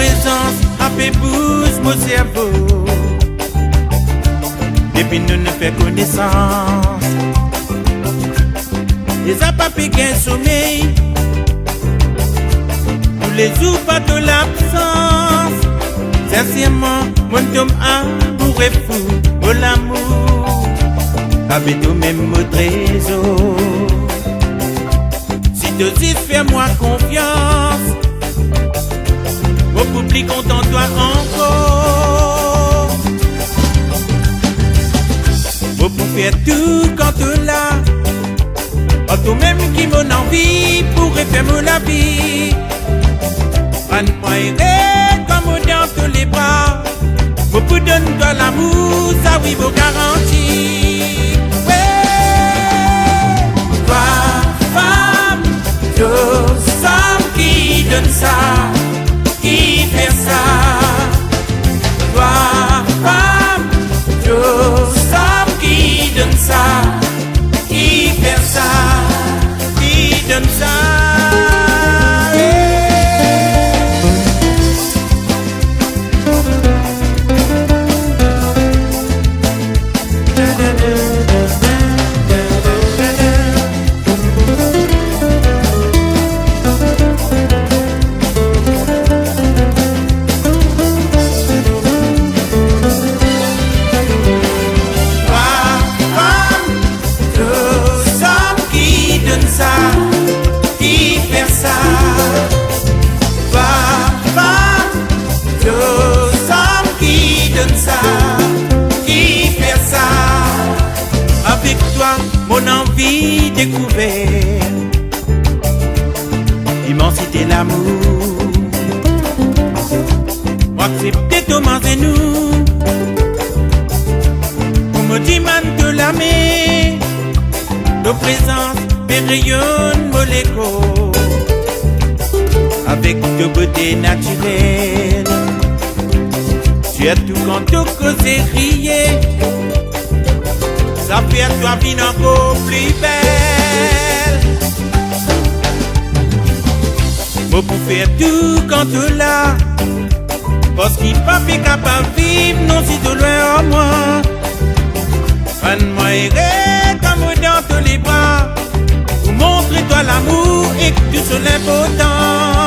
présence a fait bouge mon cerveau. Depuis nous ne fait connaissance, les apapés qu'un sommeil, tous les jours pas de l'absence. Sincèrement, mon homme amoureux fou, oh l'amour, avec tout même mon trésor. Si tu dis fais-moi confiance, beaucoup plus content toi encore. Vous pouvez faire tout quand tu l'as, oh toi-même qui m'en envie pourrait faire la vie. Prends-moi et comme dans tous les bras, vous pouvez donner toi l'amour, ça oui vos garanties. Ouais, toi femme, deux hommes qui donnent ça, qui fait ça. Toi femme, deux hommes qui donnent ça, qui fait ça, qui donne ça. Avec toi, mon envie découverte, immensité l'amour, accepter Thomas et nous, pour me demander de l'aimer, nos présences rayonnent mon écho, avec de beauté naturelle. Tu as tout quand tu causes rier, ça fait à toi vie encore plus belle. Moi pour faire tout quand tu l'as, parce qu'il n'est pas capable de vivre non si tu loin en moi. Prends-moi et comme dans tous les bras, pour montrer toi l'amour et que tu sois l'important.